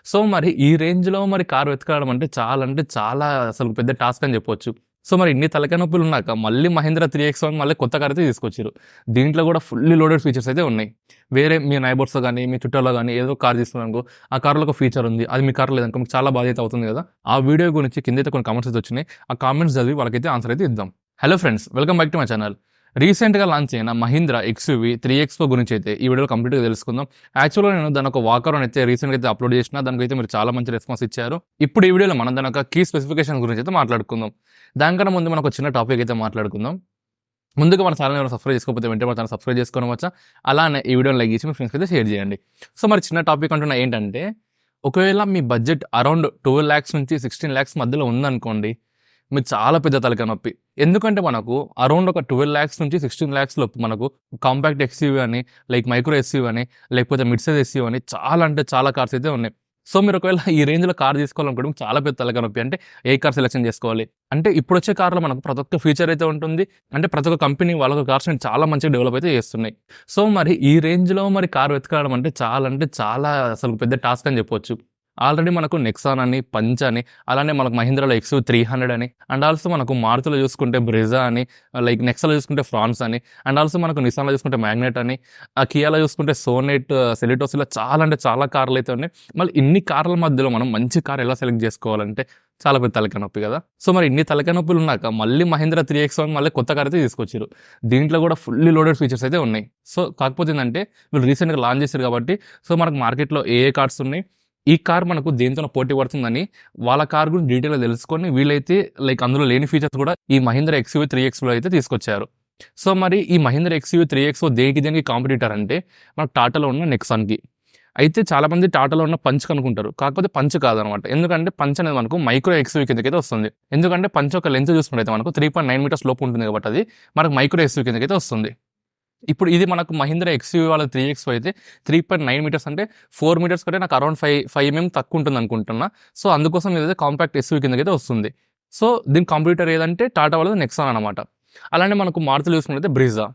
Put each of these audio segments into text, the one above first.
So, మరి ఈ రేంజ్‌లో మరి కార్ వెతకడం అంటే చాలా అసలు పెద్ద టాస్క్ అని చెప్పొచ్చు. సో, మరి ఇన్ని తలకాయ నొప్పులున్నాక మళ్ళీ మహీంద్రా 3X1 మళ్ళీ కొత్త కార్ అయితే తీసుకొచ్చిర్రు. దీంట్లో కూడా ఫుల్లీ లోడెడ్ ఫీచర్స్ అయితే ఉన్నాయి. వేరే మీ నైబర్స్‌లో గాని, మీ చుట్టాల్లో గాని ఏదో కార్ తీసుకున్నారనుకో, ఆ కార్‌లో ఒక ఫీచర్ ఉంది. అది మీ కార్‌లో లేదనుకో మీకు చాలా బాధ అయితే అవుతుంది కదా! ఆ వీడియో గురించి కిందైతే కొన్ని కామెంట్స్ అయితే వచ్చినాయి. ఆ కామెంట్స్ చదివి వాళ్ళకైతే ఆన్సర్ అయితే ఇద్దాం. Hello friends, welcome back to my channel. రీసెంట్‌గా లాంచ్ అయిన మహీంద్రా ఎక్స్‌యూవీ 3X4 గురించి అయితే ఈ వీడియోలో కంప్లీట్‌గా తెలుసుకుందాం. యాక్చువల్‌గా నేను దాని ఒక వాకరౌండ్ అయితే రీసెంట్‌గా అయితే అప్లోడ్ చేసినా. దానికైతే మీరు చాలా మంచి రెస్పాన్స్ ఇచ్చారు. ఇప్పుడు ఈ వీడియోలో మనం దాని యొక్క కీ స్పెసిఫికేషన్ గురించి అయితే మాట్లాడుకుందాం. దానికన్నా ముందు మనం ఒక చిన్న టాపిక్ అయితే మాట్లాడుకుందాం. ముందుగా మన ఛానల్ ఎవరైనా సబ్స్క్రైబ్ చేసుకోకపోతే వెంటనే మన ఛానల్ సబ్స్క్రైబ్ చేసుకోవచ్చా? అలానే ఈ వీడియోని లైక్ చేసి మీ ఫ్రెండ్స్‌కి అయితే షేర్ చేయండి. సో, మరి చిన్న టాపిక్ అంటున్నా ఏంటంటే, ఒకవేళ మీ బడ్జెట్ అరౌండ్ 12,00,000 నుంచి 16,00,000 మధ్యలో ఉందనుకోండి, మీరు చాలా పెద్ద తలకాయ నొప్పి. ఎందుకంటే మనకు అరౌండ్ ఒక 12,00,000 నుంచి 16,00,000 లోపు మనకు కాంపాక్ట్ ఎక్స్‌యూవీ అని, లైక్ మైక్రో ఎస్‌యూవీ అని, లేకపోతే మిడ్ సైజ్ ఎస్‌యూవీ అని చాలా అంటే చాలా కార్స్ అయితే ఉన్నాయి. సో, మీరు ఒకవేళ ఈ రేంజ్‌లో కార్ తీసుకోవాలనుకోవడం చాలా పెద్ద తలకాయ నొప్పి. అంటే ఏ కార్ సెలెక్షన్ చేసుకోవాలి? అంటే ఇప్పుడొచ్చే కార్‌లో మనకు ప్రతి ఒక్క ఫీచర్ అయితే ఉంటుంది. అంటే ప్రతి ఒక్క కంపెనీ వాళ్ళ కార్స్‌ని చాలా మంచిగా డెవలప్ అయితే చేస్తున్నాయి. సో, మరి ఈ రేంజ్‌లో మరి కార్ వెతకడం అంటే చాలా అసలు పెద్ద టాస్క్ అని చెప్పొచ్చు. ఆల్రెడీ మనకు నెక్సాన్ అని, పంచ్ అని, అలానే మనకు మహీంద్రాలో ఎక్స్‌యూ 300 అని, అండ్ ఆల్సో మనకు మారుతిలో చూసుకుంటే బ్రెజా అని, లైక్ నెక్సాలో చూసుకుంటే ఫ్రాన్స్ అని, అండ్ ఆల్సో మనకు నిసాన్‌లో చూసుకుంటే మ్యాగ్నెట్ అని, కియాలో చూసుకుంటే సోనెట్, సెలిటోస్ ఇలా చాలా అంటే చాలా కార్లు అయితే ఉన్నాయి. మళ్ళీ ఇన్ని కార్ల మధ్యలో మనం మంచి కార్ ఎలా సెలెక్ట్ చేసుకోవాలంటే చాలా పెద్ద తలకాయ నొప్పి కదా! సో, మరి ఇన్ని తలకాయ నొప్పులు ఉన్నాక మళ్ళీ మహీంద్రా 3X1 మళ్ళీ కొత్త కార్ అయితే తీసుకొచ్చిర్రు. దీంట్లో కూడా ఫుల్లీ లోడెడ్ ఫీచర్స్ అయితే ఉన్నాయి. సో, కాకపోతే ఏంటంటే వీళ్ళు రీసెంట్‌గా లాంచ్ చేశారు కాబట్టి, సో, మనకు మార్కెట్‌లో ఏ కార్స్ ఉన్నాయి, ఈ కార్ మనకు దేనితోనో పోటీ పడుతుందని వాళ్ళ కార్ గురించి డీటెయిల్‌గా తెలుసుకొని వీళ్ళైతే లైక్ అందులో లేని ఫీచర్స్ కూడా ఈ మహీంద్రా ఎక్స్‌యూవీ 3Xలో అయితే తీసుకొచ్చారు. సో, మరి ఈ మహీంద్రా ఎక్స్‌యూవీ 3Xో దేనికి కాంపిటీటర్ అంటే మనకు టాటాలో ఉన్న నెక్సాన్‌కి. అయితే చాలామంది టాటాలో ఉన్న పంచ్ కనుక్కుంటారు. కాకపోతే పంచ్ కాదనమాట. ఎందుకంటే పంచ్ అనేది మనకు మైక్రో ఎక్స్‌యూవీ కిందకైతే వస్తుంది. ఎందుకంటే పంచ్ యొక్క లెంత్ చూసుకున్నట్టయితే మనకు 3.9 మీటర్స్ లోపు ఉంటుంది కాబట్టి అది మనకు మైక్రో ఎక్స్‌యూవీ కిందకైతే వస్తుంది. ఇప్పుడు ఇది మనకు మహీంద్రా ఎక్స్‌యూవీ వాళ్ళ 3X అయితే 3.9 మీటర్స్ అంటే 4 మీటర్స్ కంటే నాకు అరౌండ్ 5 ఎంఎం తక్కువ ఉంటుంది అనుకుంటున్నా. సో, అందుకోసం ఇదైతే కాంపాక్ట్ ఎస్‌యూవీ కిందకైతే వస్తుంది. సో, దీని కాంపిటీటర్ ఏదంటే టాటా వాళ్ళది నెక్సాన్ అనమాట. అలానే మనకు మారుతిలో చూసుకున్నట్లయితే బ్రిజా.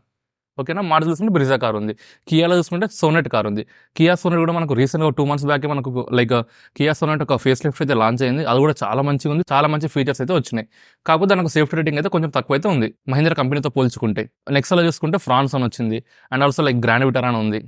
ఓకేనా. మారుతిలో చూసుకుంటే బ్రిజా కార్ ఉంది. కియాలో చూసుకుంటే సోనెట్ కార్ ఉంది. కియా సోనెట్ కూడా మనకు రీసెంట్‌గా 2 మంత్స్ బ్యాకే మనకు లైక్ కియా సోనెట్ ఒక ఫేస్ లిఫ్ట్ అయితే లాంచ్ అయింది. అది కూడా చాలా మంచిగా ఉంది. చాలా మంచి ఫీచర్స్ అయితే వచ్చినాయి. కాకపోతే దానికి సేఫ్టీ రేటింగ్ అయితే కొంచెం తక్కువైతే ఉంది మహీంద్రా కంపెనీతో పోల్చుకుంటే. నెక్సాలో చూసుకుంటే ఫ్రాన్స్ అని వచ్చింది. And also like grand Vitara అని ఉంది.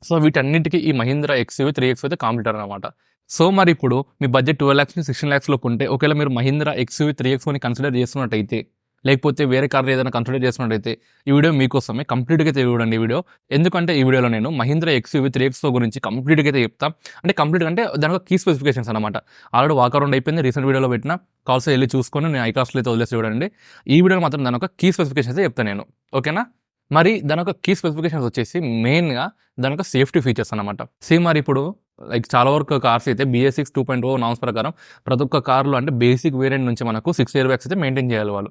సో, వీటన్నిటికి ఈ మహీంద్రా ఎక్స్‌యూవీ 3X అయితే కాంపిటీటర్ అనమాట. సో, మరి ఇప్పుడు మీ బడ్జెట్ 12,00,000 నుంచి 16,00,000 లోపు ఉంటే ఒకవేళ మీరు మహీంద్రా ఎక్స్‌యూవీ 3X కన్సిడర్ చేస్తున్నట్టయితే, లేకపోతే వేరే కార్ ఏదైనా కన్సిడర్ చేస్తున్నట్టయితే ఈ వీడియో మీకోసమే. కంప్లీట్‌గా అయితే చూడండి ఈ వీడియో. ఎందుకంటే ఈ వీడియోలో నేను మహీంద్రా ఎక్స్‌యూవీ 3X గురించి కంప్లీట్‌గా అయితే చెప్తా. అంటే కంప్లీట్‌గా అంటే దాని కీ స్పెసిఫికేషన్స్ అనమాట. ఆల్రెడీ వాకరౌండ్ అయిపోయింది. రీసెంట్ వీడియోలో పెట్టిన. కావాల్సి వెళ్లి చూసుకొని నేను ఐకాస్ట్‌లో అయితే వదిలేసి చూడండి. ఈ వీడియోలో మాత్రం దాని ఒక కీ స్పెసిఫికేషన్స్ అయితే చెప్తాను నేను. ఓకేనా. మరి దాని యొక్క కీ స్పెసిఫికేషన్స్ వచ్చేసి మెయిన్‌గా దాని యొక్క సేఫ్టీ ఫీచర్స్ అనమాట. మరి ఇప్పుడు లైక్ చాలా వరకు కార్స్ అయితే BS6 2.0 నార్మ్స్ ప్రకారం ప్రతి ఒక్క కార్‌లో అంటే బేసిక్ వేరియంట్ నుంచి మనకు 6 ఎయిర్ బ్యాగ్స్ అయితే మెయింటైన్ చేయాలి వాళ్ళు.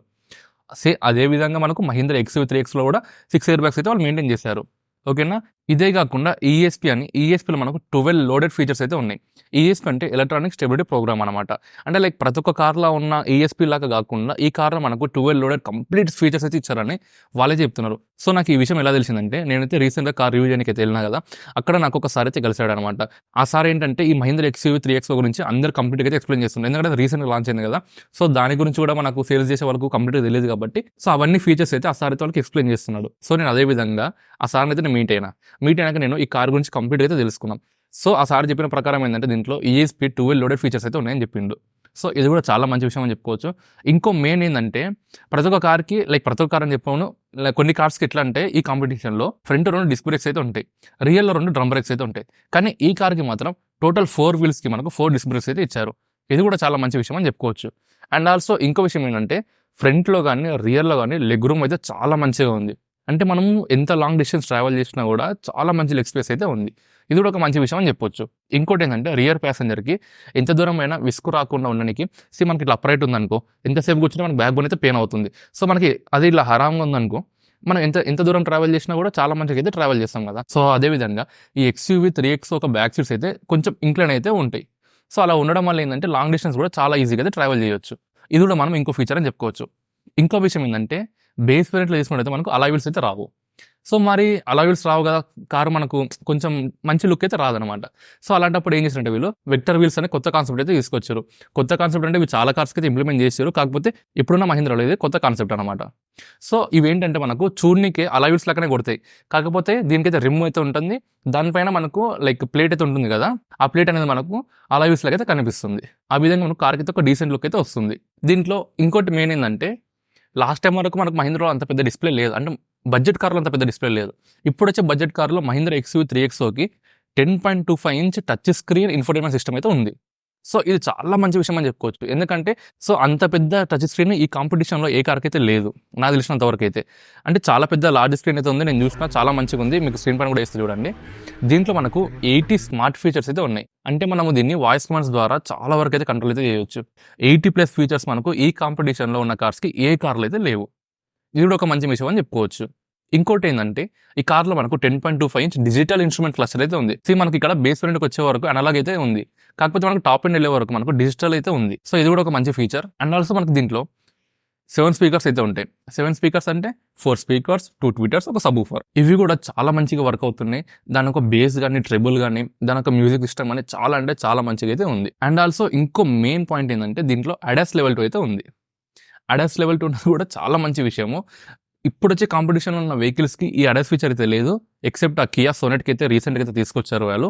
అదే విధంగా మనకు మహీంద్రా ఎక్స్‌యూవీ 3Xలో కూడా 6 ఎయిర్ బ్యాగ్స్ అయితే వాళ్ళు మెయింటైన్ చేశారు. ఓకేనా. ఇదే కాకుండా ESP అని, ESPలో మనకు 12 లోడెడ్ ఫీచర్స్ అయితే ఉన్నాయి. ESP అంటే ఎలక్ట్రానిక్ స్టెబిలిటీ ప్రోగ్రామ్ అనమాట. అంటే లైక్ ప్రతి ఒక్క కార్‌లో ఉన్న ESP లాగా కాకుండా ఈ కార్‌లో మనకు 12 లోడెడ్ కంప్లీట్ ఫీచర్స్ అయితే ఇచ్చారని వాళ్ళే చెప్తున్నారు. సో, నాకు ఈ విషయం ఎలా తెలిసిందంటే నేనైతే రీసెంట్‌గా కార్ రివ్యూ చేయడానికి అయితే వెళ్ళినా కదా! అక్కడ నాకు ఒక సార్ అయితే కలిసాడనమాట. ఆ సార్ ఏంటంటే ఈ మహీంద్రా ఎక్స్‌యూవీ 3X గురించి అందరూ కంప్లీట్‌గా అయితే ఎక్స్‌ప్లెయిన్ చేస్తున్నారు. ఎందుకంటే అది రీసెంట్‌గా లాంచ్ అయింది కదా! సో, దాని గురించి కూడా మనకు సేల్స్ చేసే వాళ్ళకు కంప్లీట్‌గా తెలియదు కాబట్టి, సో, అవన్నీ ఫీచర్స్ అయితే ఆ సార్ అయితే వాళ్ళకి ఎక్స్‌ప్లెయిన్ చేస్తున్నాడు. సో, నేను అదే విధంగా ఆ సార్‌ని అయితే నేను మీట్ అయినాక నేను ఈ కార్ గురించి కంప్లీట్‌గా అయితే తెలుసుకున్నాం. సో, ఆ సార్ చెప్పిన ప్రకారం ఏంటంటే దీంట్లో ESP 12 లోడెడ్ ఫీచర్స్ అయితే ఉన్నాయని చెప్పిండు. సో, ఇది కూడా చాలా మంచి విషయం అని చెప్పుకోవచ్చు. ఇంకో మెయిన్ ఏందంటే ప్రతి ఒక్క కార్‌కి లైక్ ప్రతి ఒక్క కార్ అని చెప్పను. కొన్ని కార్స్‌కి ఎట్లా అంటే ఈ కాంపిటీషన్‌లో ఫ్రంట్ 2 డిస్క్ బ్రేక్స్ అయితే ఉంటాయి. రియర్‌లో 2 డ్రమ్ బ్రేక్స్ అయితే ఉంటాయి. కానీ ఈ కార్‌కి మాత్రం టోటల్ 4 వీల్స్‌కి మనకు 4 డిస్క్ బ్రేక్స్ అయితే ఇచ్చారు. ఇది కూడా చాలా మంచి విషయం అని చెప్పుకోవచ్చు. అండ్ ఆల్సో ఇంకో విషయం ఏంటంటే ఫ్రంట్‌లో గాని, రియర్‌లో గాని లెగ్ రూమ్ అయితే చాలా మంచిగా ఉంది. అంటే మనం ఎంత లాంగ్ డిస్టెన్స్ ట్రావెల్ చేసినా కూడా చాలా మంచి లెగ్ స్పేస్ అయితే ఉంది. ఇది కూడా ఒక మంచి విషయం అని చెప్పొచ్చు. ఇంకోటి ఏంటంటే రియర్ ప్యాసింజర్‌కి ఎంత దూరమైనా విసుగు రాకుండా ఉండడానికి మనకి ఇట్లా అప్రైట్ ఉందనుకో, ఎంతసేపు కూర్చున్నా మనకి బ్యాక్ బోన్ అయితే పెయిన్ అవుతుంది. సో, మనకి అది ఇట్లా హరాంగా ఉందనుకో, మనం ఎంత దూరం ట్రావెల్ చేసినా కూడా చాలా మంచిగా అయితే ట్రావెల్ చేస్తాం కదా! సో, అదే విధంగా ఈ ఎక్స్‌యూవీ 3X ఒక బ్యాక్ సీట్స్ అయితే కొంచెం ఇంక్లైన్ అయితే ఉంటాయి. సో, అలా ఉండడం వల్ల ఏంటంటే లాంగ్ డిస్టెన్స్ కూడా చాలా ఈజీగా అయితే ట్రావెల్ చేయొచ్చు. ఇది కూడా మనం ఇంకో ఫీచర్ అని చెప్పుకోవచ్చు. ఇంకో విషయం ఏంటంటే బేస్ వేరియంట్‌లో తీసుకున్నట్టయితే మనకు అలాయ్ వీల్స్ అయితే రావు. సో మరి అలావిల్స్ రావు కదా, కారు మనకు కొంచెం మంచి లుక్ అయితే రాదనమాట. సో అలాంటప్పుడు ఏం చేసినట్టే వీళ్ళు వెక్టర్ వీల్స్ అనే కొత్త కాన్సెప్ట్ అయితే తీసుకొచ్చారు. కొత్త కాన్సెప్ట్ అంటే ఇవి చాలా కార్స్కి అయితే ఇంప్లిమెంట్ చేశారు, కాకపోతే ఇప్పుడున్న మహీంద్రాలో ఇది కొత్త కాన్సెప్ట్ అనమాట. సో ఇవేంటంటే మనకు చూడనీకే అలావిల్స్ లాగానే కొడతాయి, కాకపోతే దీనికైతే రిమ్ అయితే ఉంటుంది, దానిపైన మనకు లైక్ ప్లేట్ అయితే ఉంటుంది కదా, ఆ ప్లేట్ అనేది మనకు అలావిల్స్ లాగా అయితే కనిపిస్తుంది. ఆ విధంగా మనకు కార్కి అయితే ఒక డీసెంట్ లుక్ అయితే వస్తుంది. దీంట్లో ఇంకోటి మెయిన్ ఏంటంటే లాస్ట్ టైం వరకు మనకు మహీంద్రాలో అంత పెద్ద డిస్ప్లే లేదు, అంటే బడ్జెట్ కార్లో అంత పెద్ద డిస్ప్లే లేదు. ఇప్పుడు వచ్చే బడ్జెట్ కార్లో Mahindra XUV 3XOకి 10.25 inch touch screen infotainment system అయితే ఉంది. సో ఇది చాలా మంచి విషయం అని చెప్పుకోవచ్చు, ఎందుకంటే సో అంత పెద్ద టచ్ స్క్రీన్ ఈ కాంపిటీషన్లో ఏ కార్కి అయితే లేదు నాకు తెలిసినంత వరకు అయితే. అంటే చాలా పెద్ద లార్జ్ స్క్రీన్ అయితే ఉంది, నేను చూసినా చాలా మంచిగా ఉంది, మీకు స్క్రీన్ పైన కూడా వేస్తే చూడండి. దీంట్లో మనకు 80 స్మార్ట్ ఫీచర్స్ అయితే ఉన్నాయి, అంటే మనము దీన్ని వాయిస్ కమాండ్స్ ద్వారా చాలా వరకు అయితే కంట్రోల్ అయితే చేయొచ్చు. 80+ ఫీచర్స్ మనకు ఈ కాంపిటీషన్లో ఉన్న కార్స్కి ఏ కార్లు అయితే లేవు. ఇది కూడా ఒక మంచి విషయం అని చెప్పుకోవచ్చు. ఇంకోటి ఏంటంటే ఈ కార్లో మనకు 10.25 ఇంచ్ డిజిటల్ ఇన్స్ట్రుమెంట్ క్లస్టర్ అయితే ఉంది. మనకి ఇక్కడ బేస్ వేరియంట్కి వచ్చే వరకు అనలాగ్ అయితే ఉంది, కాకపోతే మనకు టాప్ ఎండ్ వెళ్ళే వరకు మనకు డిజిటల్ అయితే ఉంది. సో ఇది కూడా ఒక మంచి ఫీచర్. అండ్ ఆల్సో మనకు దీంట్లో 7 స్పీకర్స్ అయితే ఉంటాయి. 7 స్పీకర్స్ అంటే 4 స్పీకర్స్, 2 ట్విటర్స్, ఒక సబ్-వూఫర్. ఇవి కూడా చాలా మంచిగా వర్క్ అవుతున్నాయి. దాని ఒక బేస్ కానీ, ట్రెబుల్ కానీ, దాని ఒక మ్యూజిక్ సిస్టమ్ అని చాలా అంటే చాలా మంచిగా అయితే ఉంది. అండ్ ఆల్సో ఇంకో మెయిన్ పాయింట్ ఏంటంటే దీంట్లో ADAS లెవెల్ 2 అయితే ఉంది. ADAS లెవెల్ 2 కూడా చాలా మంచి విషయము. ఇప్పుడు వచ్చే కాంపిటీషన్లో ఉన్న వెహికల్స్కి ఈ ADAS ఫీచర్ అయితే లేదు, ఎక్సెప్ట్ ఆ కియా సోనెట్కి అయితే రీసెంట్గా అయితే తీసుకొచ్చారు వాళ్ళు.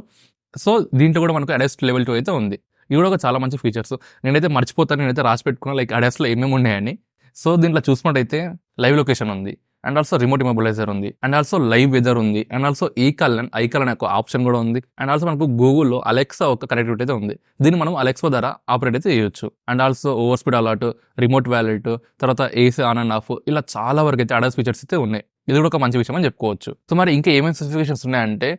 సో దీంట్లో కూడా మనకు ADAS లెవెల్ 2 అయితే ఉంది. ఇవి కూడా ఒక చాలా మంచి ఫీచర్స్. నేనైతే మర్చిపోతాను, నేనైతే రాసి పెట్టుకున్నా లైక్ ADASలో ఏమేమి ఉన్నాయని. సో దీంట్లో చూసుకున్నట్టయితే లైవ్ లొకేషన్ ఉంది, అండ్ ఆల్సో రిమోట్ ఇమొబిలైజర్ ఉంది, అండ్ ఆల్సో లైవ్ వెదర్ ఉంది, అండ్ ఆల్సో ఐకాల్ అనే ఒక ఆప్షన్ కూడా ఉంది. అండ్ ఆల్సో మనకు గూగుల్లో అలెక్సా ఒక కనెక్టివిటీ అయితే ఉంది, దీన్ని మనం అలెక్సా ద్వారా ఆపరేట్ అయితే చేయొచ్చు. And also over speed alert, remote valet, తర్వాత ఏసీ ఆన్ అండ్ ఆఫ్, ఇలా చాలా వరకు అయితే ADAS ఫీచర్స్ అయితే ఉన్నాయి. ఇది కూడా ఒక మంచి విషయం అని చెప్పుకోవచ్చు. సో మరి ఇంకా ఏమేమి స్పెసిఫికేషన్స్ ఉన్నాయంటే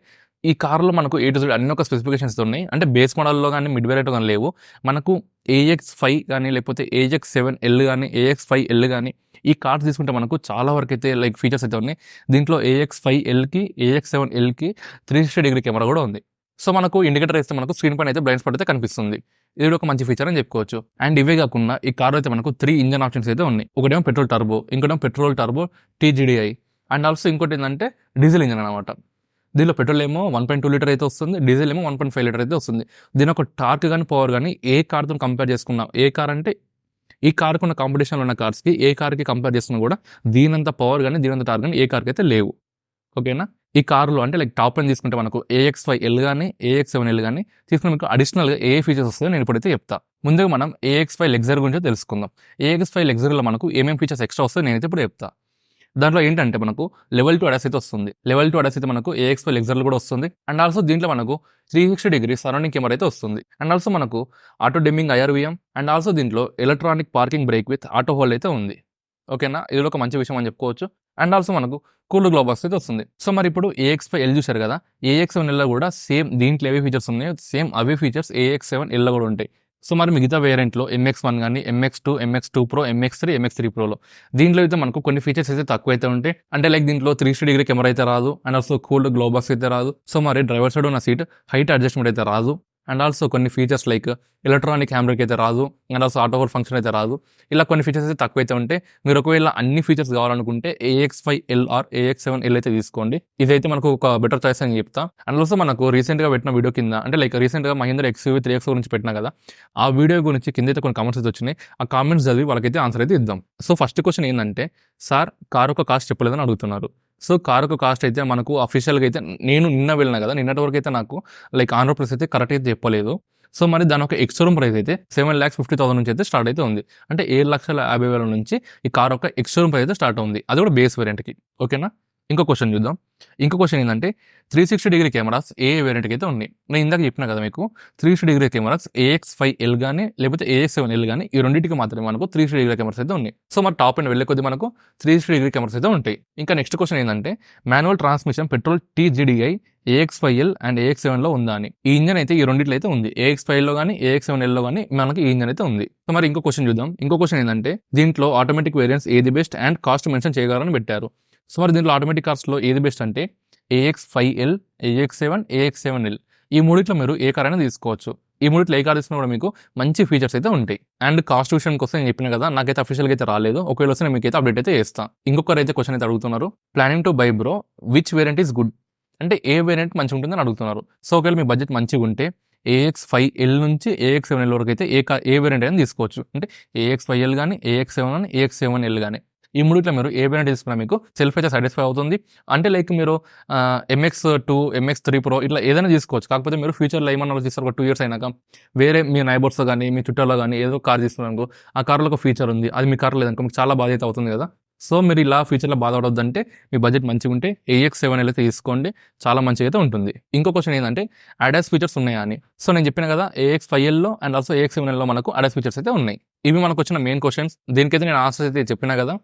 ఈ కార్లో మనకు A to Z అన్ని ఒక స్పెసిఫికేషన్స్ ఉన్నాయి, అంటే బేస్ మోడల్లో కానీ మిడ్ వేరియంట్ కానీ లేవు. మనకు AX5 కానీ లేకపోతే AX7L కానీ AX5L కానీ ఈ కార్స్ తీసుకుంటే మనకు చాలా వరకు అయితే లైక్ ఫీచర్స్ అయితే ఉన్నాయి. దీంట్లో AX5Lకి AX7Lకి 360 కెమెరా కూడా ఉంది. సో మనకు ఇండికేటర్ వేస్తే మనకు స్క్రీన్ పైన అయితే బ్లైండ్ స్పాట్ అయితే కనిపిస్తుంది. ఇది ఒక మంచి ఫీచర్ అని చెప్పుకోవచ్చు. అండ్ ఇవే కాకుండా ఈ కార్ అయితే మనకు 3 ఇంజన్ ఆప్షన్స్ అయితే ఉన్నాయి. ఒకటేమో పెట్రోల్ టర్బో, ఇంకోటేమో petrol turbo TGDI, and also ఇంకోటి ఏంటంటే డీజిల్ ఇంజన్ అనమాట. దీనిలో పెట్రోల్ ఏమో 1.2 లీటర్ అయితే వస్తుంది, డీజిల్ ఏమో 1.5 లీటర్ అయితే వస్తుంది. దీని ఒక టార్క్ కానీ పవర్ కానీ ఏ కార్తో కంపేర్ చేసుకున్నాం, ఏ కార్ అంటే ఈ కార్కు ఉన్న కాంపిటీషన్లో ఉన్న కార్స్కి ఏ కార్కి కంపేర్ చేసుకున్నా కూడా దీనంత పవర్ కానీ దీనంత టార్క్ కానీ ఏ కార్కి అయితే లేవు. ఓకేనా? ఈ కార్లో అంటే లైక్ టాప్ అని తీసుకుంటే మనకు AX5L కానీ AX7L కానీ తీసుకుని మీకు అడిషనల్గా ఏ ఫీచర్స్ వస్తాయో నేను ఇప్పుడైతే చెప్తా. ముందుగా మనం AX5 లగ్జరీ గురించి తెలుసుకుందాం. AX5 లగ్జరీలో మనకు ఏమేమి ఫీచర్స్ ఎక్స్ట్రా వస్తాయో నేనైతే ఇప్పుడు చెప్తా. దాంట్లో ఏంటంటే మనకు లెవెల్ 2 ADAS అయితే వస్తుంది. లెవెల్ 2 ADAS అయితే మనకు AX5 లగ్జరీలో కూడా వస్తుంది. అండ్ ఆల్సో దీంట్లో మనకు 360 సరౌండింగ్ కెమెరా అయితే వస్తుంది. అండ్ ఆల్సో మనకు auto dimming IRVM, and also దీంట్లో electronic parking brake with auto hold అయితే ఉంది. ఓకేనా? ఇది ఒక మంచి విషయం అని చెప్పుకోవచ్చు. అండ్ ఆల్సో మనకు కూల్ గ్లో బాక్స్ అయితే వస్తుంది. సో మరి ఇప్పుడు AX5L చూశారు కదా, AX7L కూడా సేమ్ దీంట్లో ఏవే ఫీచర్స్ ఉన్నాయో సేమ్ అవే ఫీచర్స్ AX7L కూడా ఉంటాయి. సో మరి మిగతా వేరియంట్లో MX1 కానీ MX2, MX2 Pro, MX3, MX3 Proలో దీంట్లో అయితే మనకు కొన్ని ఫీచర్స్ అయితే తక్కువ అయితే ఉంటాయి. అంటే లైక్ దీంట్లో 360 కెమెరా అయితే రాదు, and also cooled glow box అయితే రాదు. సో మరి డ్రైవర్ సైడ్ ఉన్న సీట్ హైట్ అడ్జస్ట్మెంట్ అయితే రాదు. అండ్ ఆల్సో కొన్ని features like electronic hand brake అయితే రాదు, and also auto hold function అయితే రాదు. ఇలా కొన్ని ఫీచర్స్ అయితే తక్కువ అయితే ఉంటే మీరు ఒకవేళ అన్ని ఫీచర్స్ కావాలనుకుంటే AX5L ఆర్ AX7L అయితే తీసుకోండి. ఇదైతే మనకు ఒక బెటర్ చాయిస్ అని చెప్తా. అండ్ ఆల్సో మనకు రీసెంట్గా పెట్టిన వీడియో కింద అంటే లైక్ రీసెంట్గా మహీంద్రా XUV 3XO గురించి పెట్టినా కదా, ఆ వీడియో గురించి కింద అయితే కొన్ని కామెంట్స్ అయితే వచ్చినాయి. ఆ కామెంట్స్ చదివి వాళ్ళకైతే ఆన్సర్ అయితే ఇద్దాం. సో ఫస్ట్ క్వశ్చన్ ఏంటంటే, సార్ కార్ ఒక కాస్ట్ చెప్పలేదని అడుగుతున్నారు. సో కారుకు కాస్ట్ అయితే మనకు అఫీషియల్గా అయితే నేను నిన్న వెళ్ళినా కదా, నిన్నటి వరకు అయితే నాకు లైక్ ఆన్ రోడ్ ప్రైస్ అయితే కరెక్ట్ అయితే చెప్పలేదు. సో మరి దాని ఒక ఎక్స్షోరూమ్ ప్రైస్ అయితే 7,50,000 నుంచి అయితే స్టార్ట్ అయితే ఉంది. అంటే 7,50,000 నుంచి ఈ కార్ ఒక ఎక్స్షోరూమ్ ప్రైస్ అయితే స్టార్ట్ ఉంది, అది కూడా బేస్ వేరియంట్కి. ఓకేనా? ఇంకో క్వశ్చన్ చూద్దాం. ఇంకో క్వశ్చన్ ఏంటంటే 360 కెమెరాస్ ఏ వేరియంట్కి అయితే ఉన్నాయి. నేను ఇందాక చెప్పినా కదా మీకు 360 కెమెరాస్ AX5L కానీ లేకపోతే AX7L కానీ ఈ రెండింటికి మాత్రమే మనకు 360 కెమెరాస్ అయితే ఉన్నాయి. సో మరి టాప్ అండ్ వెళ్ళే కొద్ది మనకు 360 కెమెరాస్ అయితే ఉంటాయి. ఇంకా నెక్స్ట్ క్వశ్చన్ ఏంటంటే manual transmission petrol TGDI AX5L and AX7లో ఉందా అని. ఈ ఇంజన్ అయితే ఈ రెండిట్లో అయితే ఉంది, AX5లో కానీ AX7Lలో కానీ మనకి ఈ ఇంజన్ అయితే ఉంది. సో మరి ఇంకో క్వశ్చన్ చూద్దాం. ఇంకో క్వశ్చన్ ఏంటంటే దీంట్లో ఆటోమేటిక్ వేరియంట్స్ ఏది బెస్ట్ అండ్ కాస్ట్ మెన్షన్ చేయగలరని పెట్టారు. సో మరి దీంట్లో ఆటోమేటిక్ కార్స్లో ఏది బెస్ట్ అంటే AX5L, AX7, AX7L ఈ మూడిట్లో మీరు ఏ కార్ అయినా తీసుకోవచ్చు. ఈ మూడిట్లో ఏ కార్ తీసుకున్నా కూడా మీకు మంచి ఫీచర్స్ అయితే ఉంటాయి. అండ్ కాస్ట్ విషయానికి వస్తే నేను చెప్పిన కదా, నాకైతే అఫీషియల్గా అయితే రాలేదు. ఒకవేళ వస్తే నేను మీకైతే అప్డేట్ అయితే చేస్తాను. ఇంకొకరు అయితే క్వశ్చన్ అయితే అడుగుతున్నారు, planning to buy bro which variant is good, అంటే ఏ వేరియంట్ మంచిగా ఉంటుందని అడుగుతున్నారు. సో ఒకవేళ మీ బడ్జెట్ మంచిగా ఉంటే AX5L నుంచి AX7L వరకు అయితే ఏ వేరియంట్ అయినా తీసుకోవచ్చు. అంటే AX5L కానీ, AX7 కానీ, AX7L కానీ, ఈ మూడిట్లో మీరు ఏ వేరియంట్ తీసుకున్నా మీకు సెల్ఫ్ అయితే సాటిస్ఫై అవుతుంది. అంటే లైక్ మీరు MX2, MX3 Pro ఇట్లా ఏదైనా తీసుకోవచ్చు. కాకపోతే మీరు ఫ్యూచర్లో ఏమన్నా ఆలోచిస్తారు, ఒక 2 years అయినాక వేరే మీ నైబర్స్ కానీ, మీ చుట్టాలో కానీ ఏదో కార్ తీసుకున్నాను, ఆ కార్లో ఒక ఫీచర్ ఉంది, అది మీ కార్లో లేదనుకో మీకు చాలా బాధ అయితే అవుతుంది కదా. సో మీరు ఇలా ఫ్యూచర్లో బాధపడొద్దంటే మీ బడ్జెట్ మంచిగా ఉంటే AX7L అయితే తీసుకోండి, చాలా మంచిగా అయితే ఉంటుంది. ఇంకో క్వశ్చన్ ఏంటంటే ADAS ఫీచర్స్ ఉన్నాయా అని. సో నేను చెప్పిన కదా, AX5Lలో అండ్ ఆల్సో AX7Lలో మనకు ADAS ఫీచర్స్ అయితే ఉన్నాయి. ఇవి మనకు వచ్చిన మెయిన్ క్వశ్చన్స్. దీనికైతే నేను ఆన్సర్స్ అయితే చెప్పినా కదా.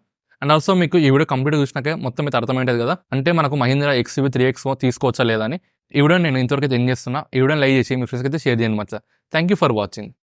అండ్ ఆల్సో మీకు ఈ వీడియో కంప్లీట్గా చూసినాకే మొత్తం అయితే అర్థమైంటుంది కదా, అంటే మనకు మహీంద్రా XUV 3X తీసుకోవచ్చా లేదా అని. ఈ వీడియో నేను ఇంతవరకు అయితే ఎండ్ చేస్తున్నా. ఈ వీడియో లైక్ చేసి మీ ఫ్రెండ్స్కి అయితే షేర్ చేయండి మచ్చా. Thank you for watching.